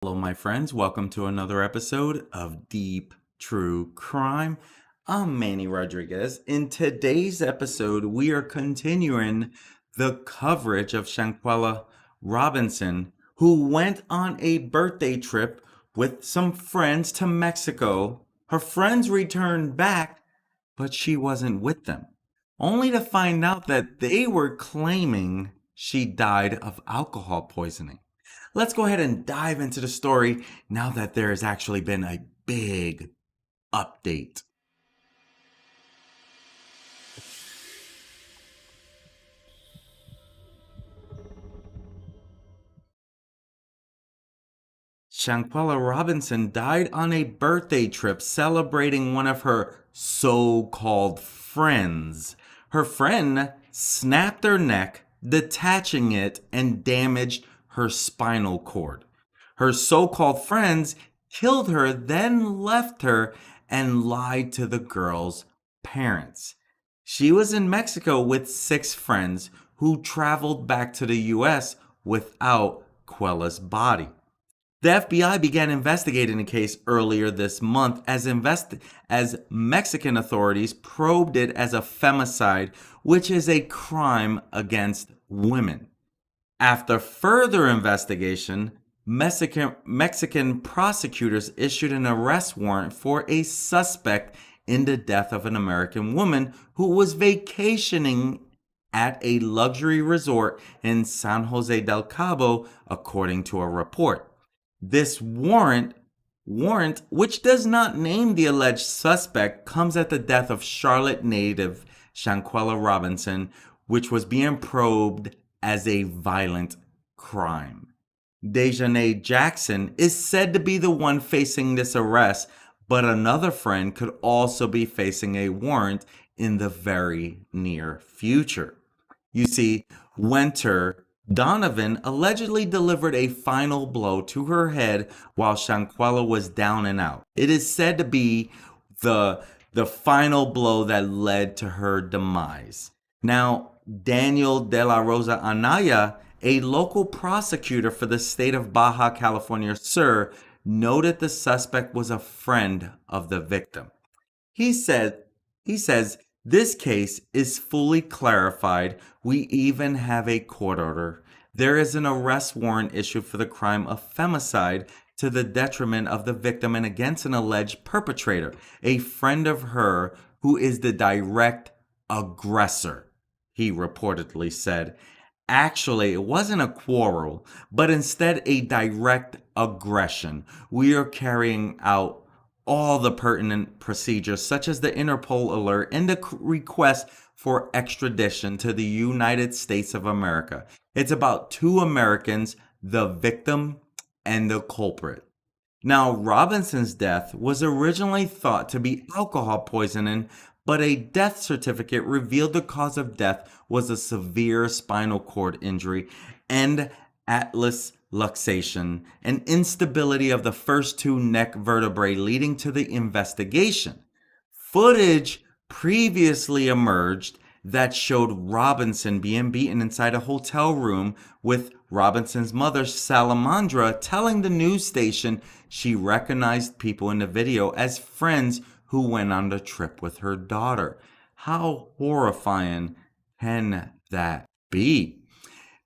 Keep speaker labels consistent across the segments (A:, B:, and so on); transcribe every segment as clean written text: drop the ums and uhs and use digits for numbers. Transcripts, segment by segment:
A: Hello, my friends. Welcome to another episode of Deep True Crime. I'm Manny Rodriguez. In today's episode, we are continuing the coverage of Shanquella Robinson, who went on a birthday trip with some friends to Mexico. Her friends returned back, but she wasn't with them, only to find out that they were claiming she died of alcohol poisoning. Let's go ahead and dive into the story now that there has actually been a big update. Shanquella Robinson died on a birthday trip celebrating one of her so-called friends. Her friend snapped her neck, detaching it, and damaged her spinal cord. Her so-called friends killed her, then left her and lied to the girl's parents. She was in Mexico with 6 friends who traveled back to the US without Quella's body. The FBI began investigating the case earlier this month as Mexican authorities probed it as a femicide, which is a crime against women. After further investigation, Mexican prosecutors issued an arrest warrant for a suspect in the death of an American woman who was vacationing at a luxury resort in San José del Cabo, according to a report. This warrant, which does not name the alleged suspect, comes at the death of Charlotte native Shanquella Robinson, which was being probed as a violent crime. Dejanay Jackson is said to be the one facing this arrest, but another friend could also be facing a warrant in the very near future. You see, Winter Donovan allegedly delivered a final blow to her head while Shanquella was down and out. It is said to be the final blow that led to her demise. Now, Daniel de la Rosa Anaya, a local prosecutor for the state of Baja California Sur, noted the suspect was a friend of the victim. He says, this case is fully clarified. We even have a court order. There is an arrest warrant issued for the crime of femicide to the detriment of the victim and against an alleged perpetrator, a friend of her who is the direct aggressor, he reportedly said. Actually, it wasn't a quarrel, but instead a direct aggression. We are carrying out all the pertinent procedures, such as the Interpol alert and the request for extradition to the United States of America. It's about 2 Americans, the victim and the culprit. Now, Robinson's death was originally thought to be alcohol poisoning, but a death certificate revealed the cause of death was a severe spinal cord injury and atlas luxation, an instability of the first 2 neck vertebrae, leading to the investigation. Footage previously emerged that showed Robinson being beaten inside a hotel room, with Robinson's mother, Salamandra, telling the news station she recognized people in the video as friends who went on the trip with her daughter. How horrifying can that be?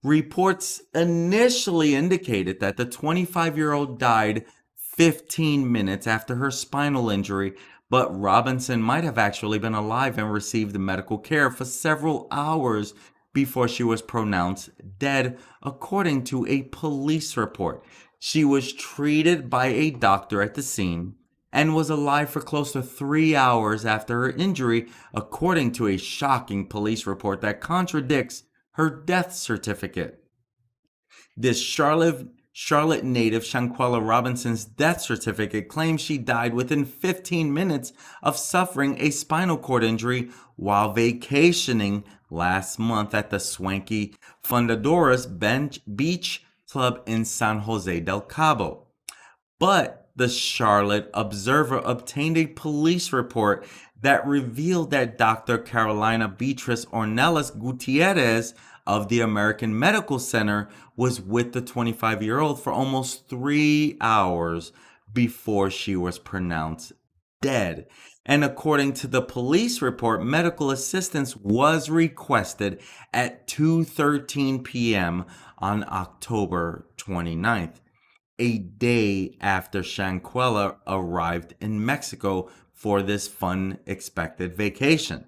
A: Reports initially indicated that the 25-year-old died 15 minutes after her spinal injury, but Robinson might have actually been alive and received medical care for several hours before she was pronounced dead, according to a police report. She was treated by a doctor at the scene and was alive for close to 3 hours after her injury, according to a shocking police report that contradicts her death certificate. This Charlotte native Shanquella Robinson's death certificate claims she died within 15 minutes of suffering a spinal cord injury while vacationing last month at the swanky Fundadoras Beach Club in San Jose del Cabo. But the Charlotte Observer obtained a police report that revealed that Dr. Carolina Beatriz Ornelas Gutierrez, of the American Medical Center was with the 25-year-old for almost 3 hours before she was pronounced dead. And according to the police report, medical assistance was requested at 2:13 p.m. on October 29th, a day after Shanquella arrived in Mexico for this fun expected vacation.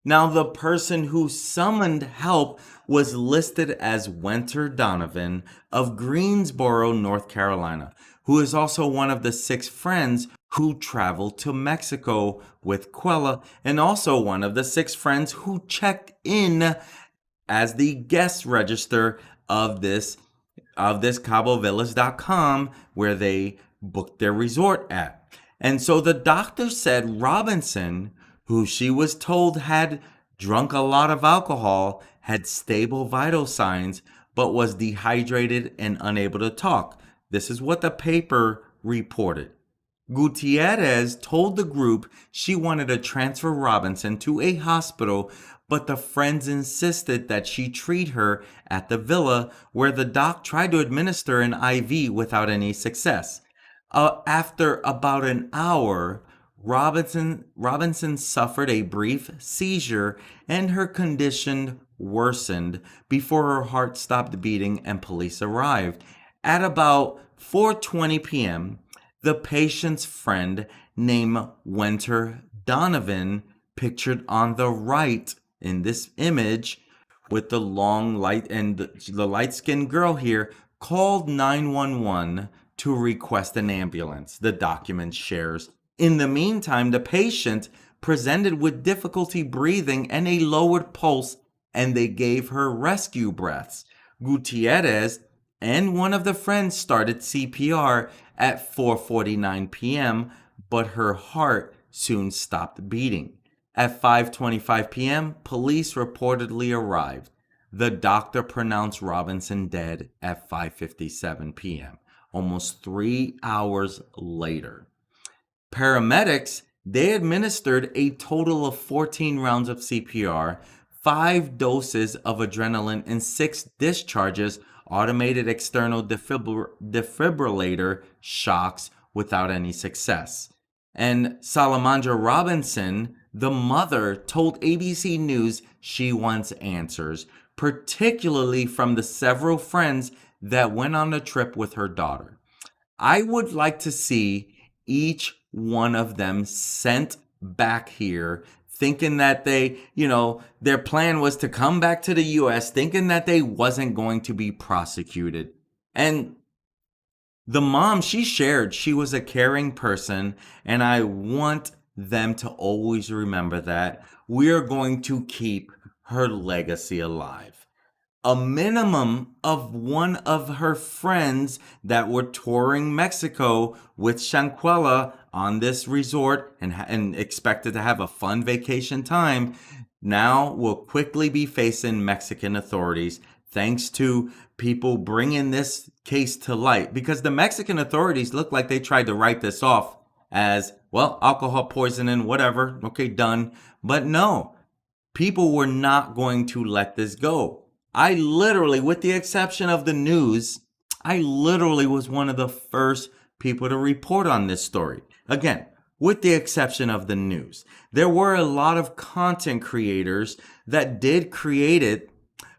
A: Now, the person who summoned help was listed as Winter Donovan of Greensboro, North Carolina, who is also one of the 6 friends who traveled to Mexico with Quella, and also one of the 6 friends who checked in as the guest register of this CaboVillas.com, where they booked their resort at. And so the doctor said Robinson, who she was told had drunk a lot of alcohol, had stable vital signs, but was dehydrated and unable to talk. This is what the paper reported. Gutierrez told the group she wanted to transfer Robinson to a hospital, but the friends insisted that she treat her at the villa, where the doc tried to administer an IV without any success. After about an hour, Robinson suffered a brief seizure and her condition worsened before her heart stopped beating and police arrived. At about 4:20 p.m., the patient's friend named Winter Donovan, pictured on the right in this image with the long light and the light-skinned girl here, called 911 to request an ambulance, the document shares. In the meantime, the patient presented with difficulty breathing and a lowered pulse, and they gave her rescue breaths. Gutierrez and one of the friends started CPR at 4:49 p.m., but her heart soon stopped beating. At 5:25 p.m., police reportedly arrived. The doctor pronounced Robinson dead at 5:57 p.m., almost 3 hours later. Paramedics, they administered a total of 14 rounds of CPR, 5 doses of adrenaline, and 6 discharges, automated external defibrillator shocks, without any success. And Salamandra Robinson, the mother, told ABC News she wants answers, particularly from the several friends that went on the trip with her daughter. I would like to see each one of them sent back here, thinking that their plan was to come back to the U.S., thinking that they wasn't going to be prosecuted. And the mom, she shared she was a caring person, and I want them to always remember that we're going to keep her legacy alive. A minimum of one of her friends that were touring Mexico with Shanquella on this resort and expected to have a fun vacation time now will quickly be facing Mexican authorities, thanks to people bringing this case to light, because the Mexican authorities look like they tried to write this off as, well, alcohol poisoning, whatever, okay, done. But no, people were not going to let this go. I literally, with the exception of the news, I literally was one of the first people to report on this story. Again, with the exception of the news. There were a lot of content creators that did create it,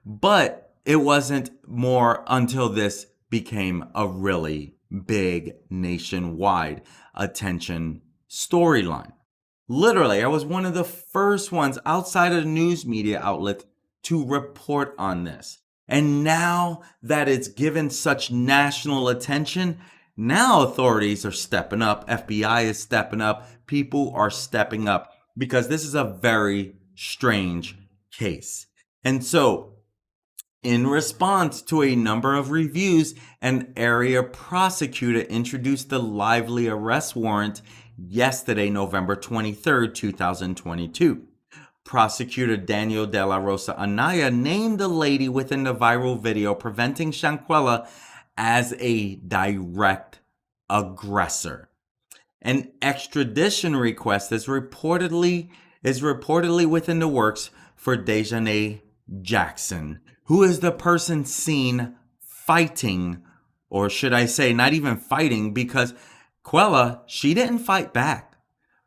A: but it wasn't more until this became a really big nationwide attention storyline. Literally, I was one of the first ones outside of the news media outlet to report on this. And now that it's given such national attention, now authorities are stepping up. FBI is stepping up. People are stepping up because this is a very strange case. And so, in response to a number of reviews, an area prosecutor introduced the lively arrest warrant yesterday, November 23rd, 2022. Prosecutor Daniel de la Rosa Anaya named the lady within the viral video preventing Shanquella as a direct aggressor. An extradition request is reportedly within the works for Dejanay Jackson, Who is the person seen fighting, or should I say not even fighting, because Quella, she didn't fight back.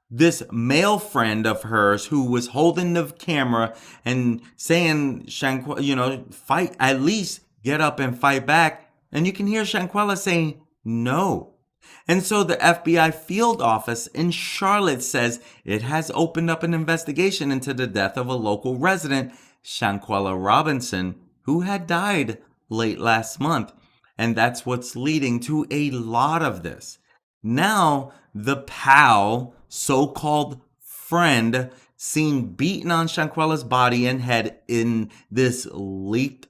A: This male friend of hers who was holding the camera and saying, Shanquella, fight, at least get up and fight back. And you can hear Shanquella saying, no. And so the FBI field office in Charlotte says it has opened up an investigation into the death of a local resident, Shanquella Robinson, who had died late last month. And that's what's leading to a lot of this. Now, the pal, so-called friend, seen beaten on Shanquella's body and head in this leaked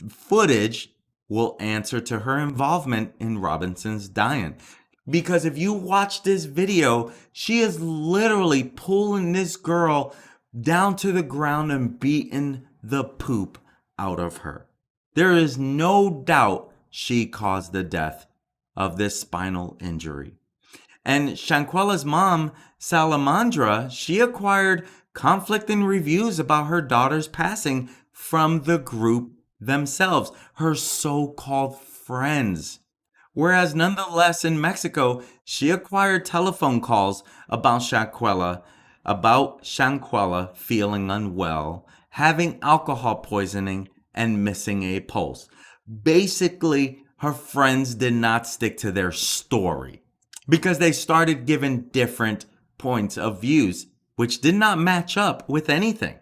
A: footage, will answer to her involvement in Robinson's dying. Because if you watch this video, she is literally pulling this girl down to the ground and beating the poop out of her. There is no doubt she caused the death of this spinal injury. And Shanquella's mom, Salamandra, she acquired conflicting reviews about her daughter's passing from the group themselves, her so-called friends. Whereas nonetheless in Mexico, she acquired telephone calls about Shanquella feeling unwell, having alcohol poisoning, and missing a pulse. Basically, her friends did not stick to their story because they started giving different points of views, which did not match up with anything.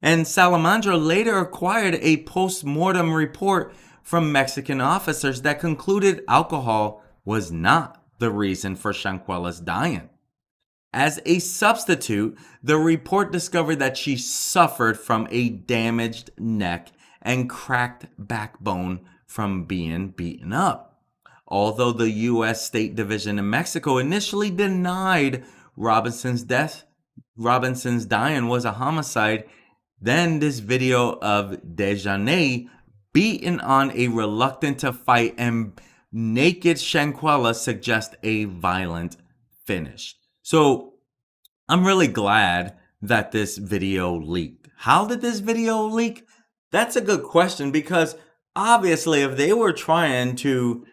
A: And Salamandra later acquired a post-mortem report from Mexican officers that concluded alcohol was not the reason for Shanquella's dying. As a substitute, the report discovered that she suffered from a damaged neck and cracked backbone from being beaten up. Although the U.S. State Division in Mexico initially denied Robinson's dying was a homicide, then this video of Dejanay beaten on a reluctant to fight and naked Shanquella suggests a violent finish. So I'm really glad that this video leaked. How did this video leak? That's a good question, because obviously if they were trying to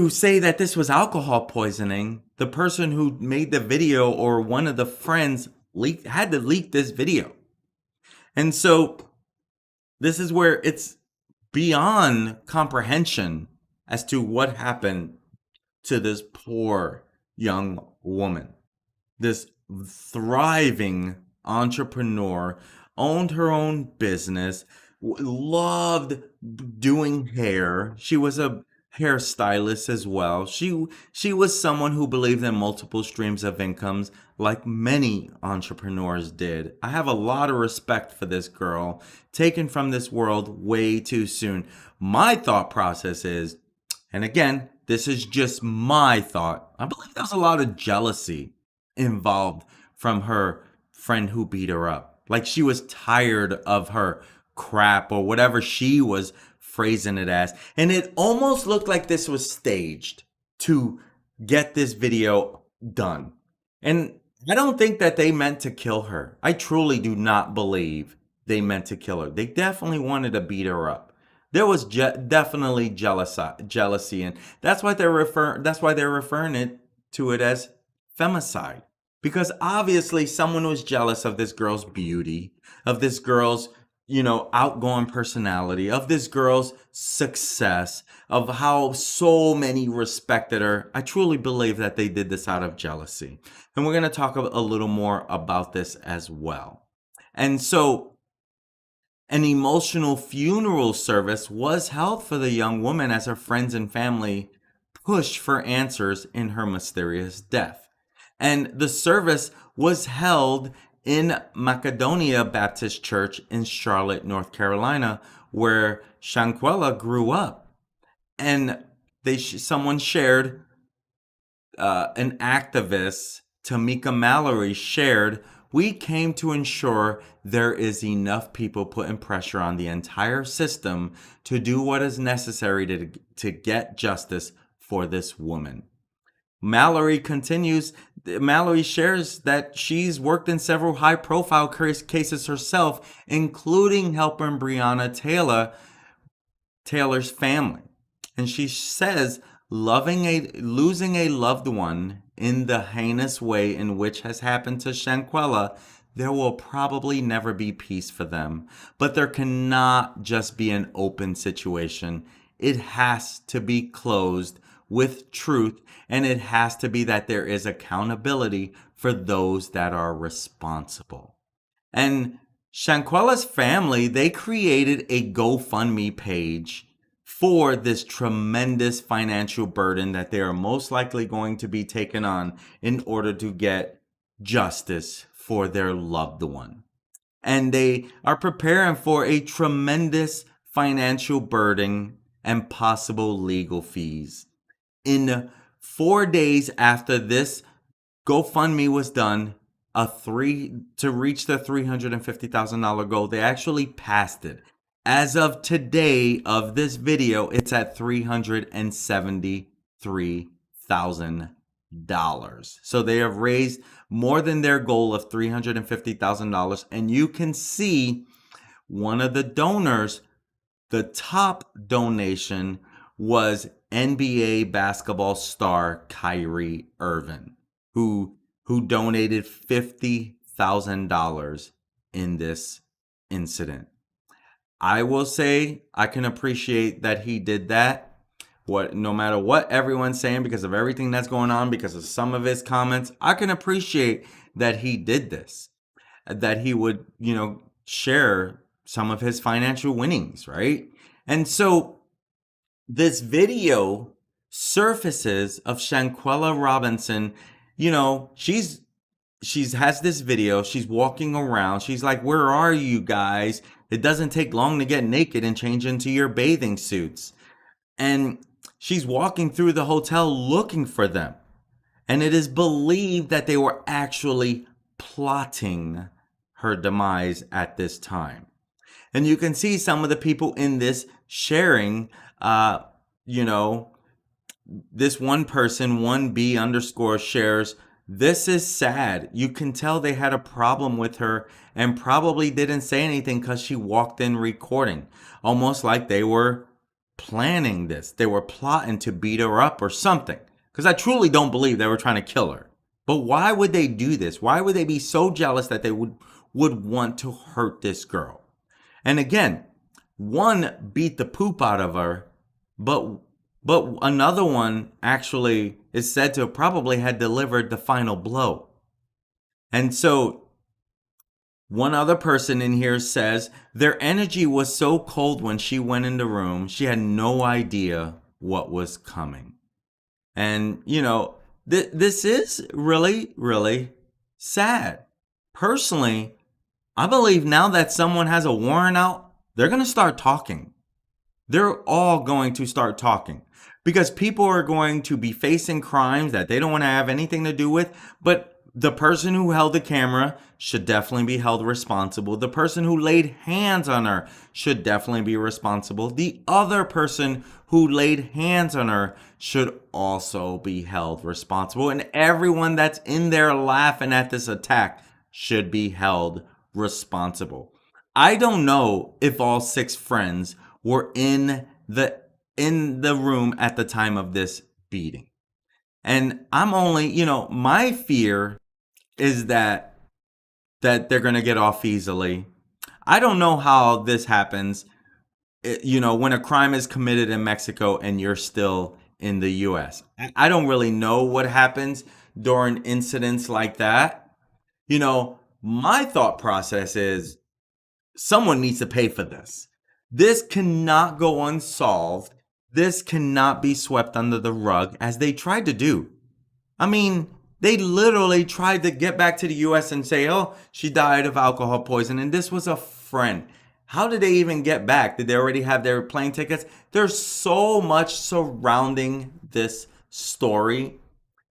A: say that this was alcohol poisoning, the person who made the video or one of the friends had to leak this video. And so this is where it's beyond comprehension as to what happened to this poor young woman. This thriving entrepreneur, owned her own business, loved doing hair. She was a hairstylist as well. She was someone who believed in multiple streams of incomes like many entrepreneurs did. I have a lot of respect for this girl, taken from this world way too soon. My thought process is, and again, this is just my thought, I believe there's a lot of jealousy involved from her friend who beat her up. Like she was tired of her crap or whatever she was phrasing it as. And it almost looked like this was staged to get this video done. And I don't think that they meant to kill her. I truly do not believe they meant to kill her. They definitely wanted to beat her up. There was definitely jealousy, and that's why they're referring to it as femicide. Because obviously someone was jealous of this girl's beauty, of this girl's, outgoing personality, of this girl's success, of how so many respected her. I truly believe that they did this out of jealousy. And we're going to talk a little more about this as well. And so an emotional funeral service was held for the young woman as her friends and family pushed for answers in her mysterious death. And the service was held in Macedonia Baptist Church in Charlotte, North Carolina, where Shanquella grew up. And someone shared, an activist, Tamika Mallory, shared, "We came to ensure there is enough people putting pressure on the entire system to do what is necessary to get justice for this woman." Mallory continues. Mallory shares that she's worked in several high-profile cases herself, including helping Breonna Taylor's family. And she says losing a loved one in the heinous way in which has happened to Shanquella, there will probably never be peace for them. But there cannot just be an open situation. It has to be closed with truth, and it has to be that there is accountability for those that are responsible. And Shanquella's family, they created a GoFundMe page for this tremendous financial burden that they are most likely going to be taken on in order to get justice for their loved one. And they are preparing for a tremendous financial burden and possible legal fees. In 4 days after this GoFundMe was done, to reach the $350,000 goal, they actually passed it. As of today of this video, it's at $373,000. So they have raised more than their goal of $350,000. And you can see one of the donors, the top donation was NBA basketball star Kyrie Irving, who donated $50,000 in this incident. I will say I can appreciate that he did that. No matter what everyone's saying, because of everything that's going on, because of some of his comments, I can appreciate that he did this, that he would, share some of his financial winnings, right? And so this video surfaces of Shanquella Robinson. She's has this video. She's walking around. She's like, "Where are you guys? It doesn't take long to get naked and change into your bathing suits." And she's walking through the hotel looking for them. And it is believed that they were actually plotting her demise at this time. And you can see some of the people in this sharing, this one person, 1B_ shares, "This is sad. You can tell they had a problem with her and probably didn't say anything because she walked in recording. Almost like they were planning this. They were plotting to beat her up or something. Because I truly don't believe they were trying to kill her. But why would they do this? Why would they be so jealous that they would want to hurt this girl?" And again, one beat the poop out of her, but another one actually is said to probably had delivered the final blow. And so one other person in here says their energy was so cold when she went in the room, she had no idea what was coming. And, this is really, really sad. Personally, I believe now that someone has a warrant out, they're going to start talking. They're all going to start talking because people are going to be facing crimes that they don't want to have anything to do with. But the person who held the camera should definitely be held responsible. The person who laid hands on her should definitely be responsible. The other person who laid hands on her should also be held responsible. And everyone that's in there laughing at this attack should be held responsible. I don't know if all 6 friends were in the room at the time of this beating. And I'm only, my fear is that they're going to get off easily. I don't know how this happens, when a crime is committed in Mexico and you're still in the US. I don't really know what happens during incidents like that. My thought process is someone needs to pay for this. This cannot go unsolved. This cannot be swept under the rug as they tried to do. I mean, they literally tried to get back to the US and say, "Oh, she died of alcohol poisoning. And this was a friend." How did they even get back? Did they already have their plane tickets? There's so much surrounding this story.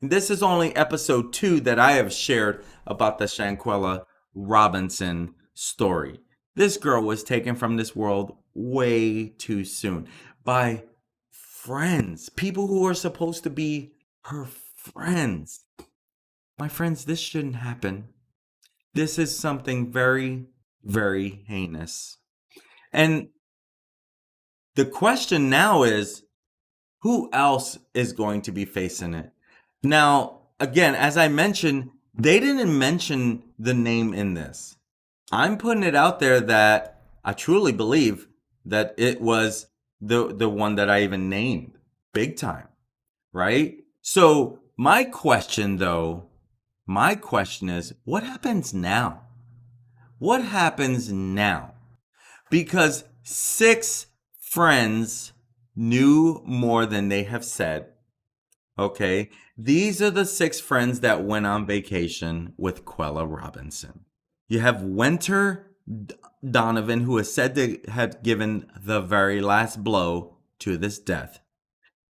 A: This is only episode 2 that I have shared about the Shanquella Robinson story. This girl was taken from this world way too soon by friends, people who are supposed to be her friends. My friends, this shouldn't happen. This is something very, very heinous. And the question now is, who else is going to be facing it? Now, again, as I mentioned, they didn't mention the name in this. I'm putting it out there that I truly believe that it was the one that I even named, big time, right? So my question is, what happens now? What happens now? Because 6 friends knew more than they have said. Okay, these are the 6 friends that went on vacation with Quella Robinson. You have Winter Donovan, who is said to have given the very last blow to this death.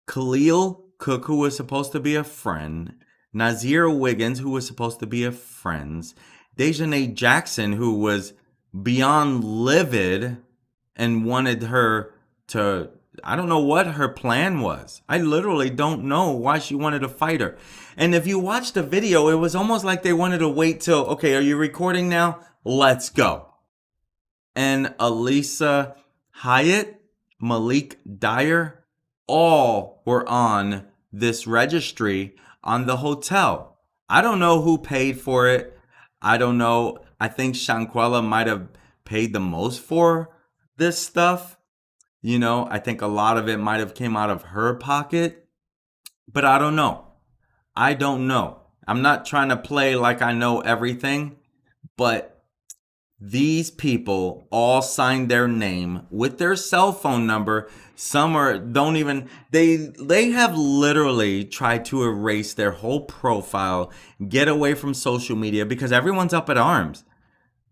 A: Khalil Cook, who was supposed to be a friend. Nazir Wiggins, who was supposed to be a friend. Dejanay Jackson, who was beyond livid and wanted her to, I don't know what her plan was. I literally don't know why she wanted to fight her. And if you watch the video, it was almost like they wanted to wait till, okay, are you recording now? Let's go. And Elisa Hyatt, Malik Dyer, all were on this registry on the hotel. I don't know who paid for it. I don't know. I think Shanquella might have paid the most for this stuff. You know, I think a lot of it might have came out of her pocket. But I don't know. I don't know. I'm not trying to play like I know everything. But these people all signed their name with their cell phone number. Some are don't even they have literally tried to erase their whole profile, get away from social media because everyone's up at arms.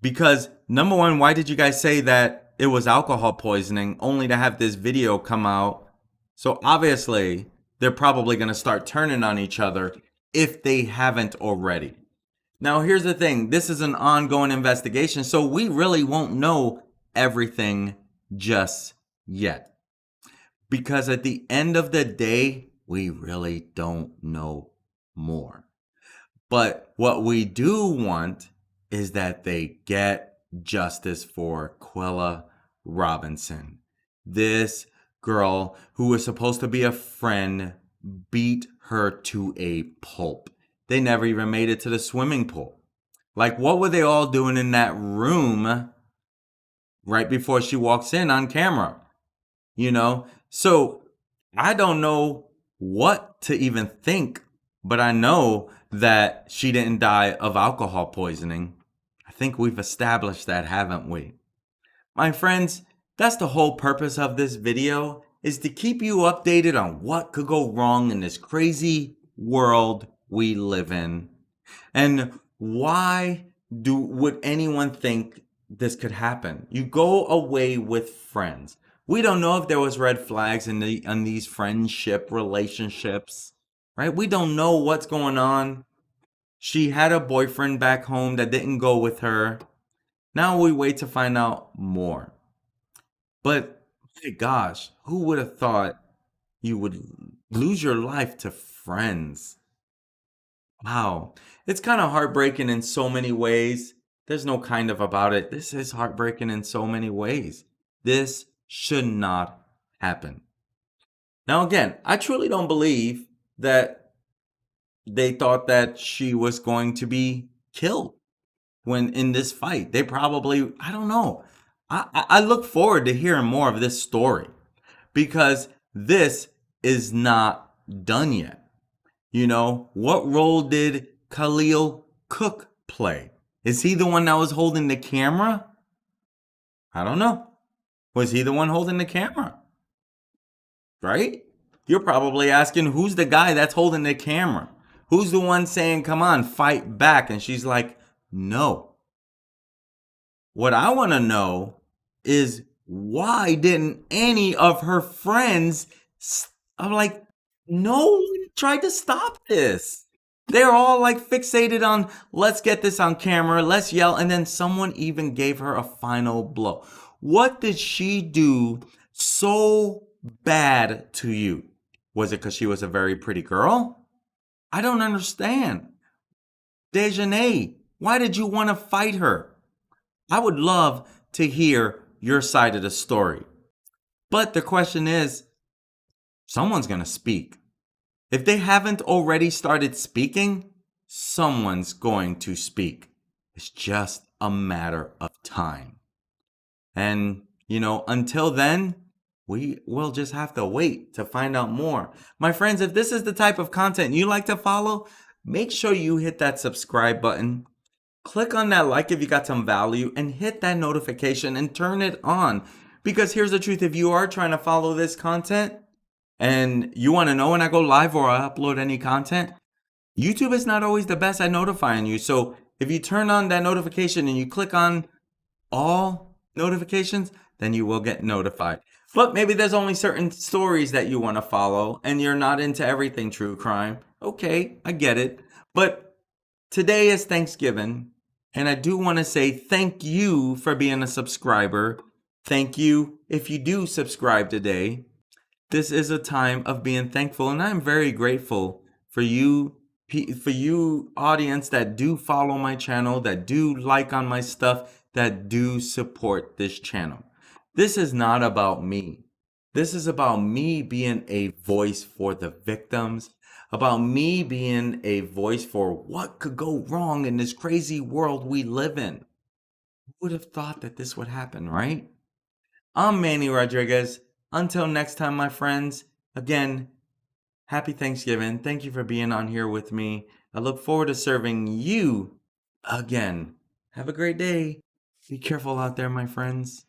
A: Because number one, why did you guys say that it was alcohol poisoning only to have this video come out? So obviously, they're probably going to start turning on each other if they haven't already. Now, here's the thing. This is an ongoing investigation, so we really won't know everything just yet. Because at the end of the day, we really don't know more. But what we do want is that they get justice for Quella Robinson. This girl who was supposed to be a friend beat her to a pulp. They never even made it to the swimming pool. Like, what were they all doing in that room right before she walks in on camera? You know? So I don't know what to even think, but I know that she didn't die of alcohol poisoning. I think we've established that, haven't we? My friends, that's the whole purpose of this video, is to keep you updated on what could go wrong in this crazy world we live in. And why would anyone think this could happen? You go away with friends. We don't know if there was red flags in these friendship relationships, right? We don't know what's going on. She had a boyfriend back home that didn't go with her. Now we wait to find out more. But my gosh, who would have thought you would lose your life to friends? Wow. It's kind of heartbreaking in so many ways. There's no kind of about it. This is heartbreaking in so many ways. This should not happen. Now, again, I truly don't believe that they thought that she was going to be killed when in this fight. They probably, I don't know. I look forward to hearing more of this story because this is not done yet. You know, what role did Khalil Cook play? Is he the one that was holding the camera? I don't know. Was he the one holding the camera? Right? You're probably asking, who's the guy that's holding the camera? Who's the one saying, come on, fight back? And she's like, no. What I want to know is why didn't any of her friends, I'm like, no one tried to stop this. They're all like fixated on, let's get this on camera, let's yell. And then someone even gave her a final blow. What did she do so bad to you? Was it because she was a very pretty girl? I don't understand. Dejanay, why did you want to fight her? I would love to hear your side of the story. But the question is, someone's going to speak. If they haven't already started speaking, someone's going to speak. It's just a matter of time. And, until then, we will just have to wait to find out more. My friends, if this is the type of content you like to follow, make sure you hit that subscribe button. Click on that like if you got some value and hit that notification and turn it on. Because here's the truth, if you are trying to follow this content and you want to know when I go live or I upload any content, YouTube is not always the best at notifying you. So if you turn on that notification and you click on all notifications, then you will get notified. But maybe there's only certain stories that you want to follow and you're not into everything true crime. Okay, I get it. But today is Thanksgiving, and I do want to say thank you for being a subscriber. Thank you if you do subscribe today. This is a time of being thankful, and I'm very grateful for you audience that do follow my channel, that do like on my stuff, that do support this channel. This is not about me. This is about me being a voice for the victims, about me being a voice for what could go wrong in this crazy world we live in. Who would have thought that this would happen, right? I'm Manny Rodriguez. Until next time, my friends, again, happy Thanksgiving. Thank you for being on here with me. I look forward to serving you again. Have a great day. Be careful out there, my friends.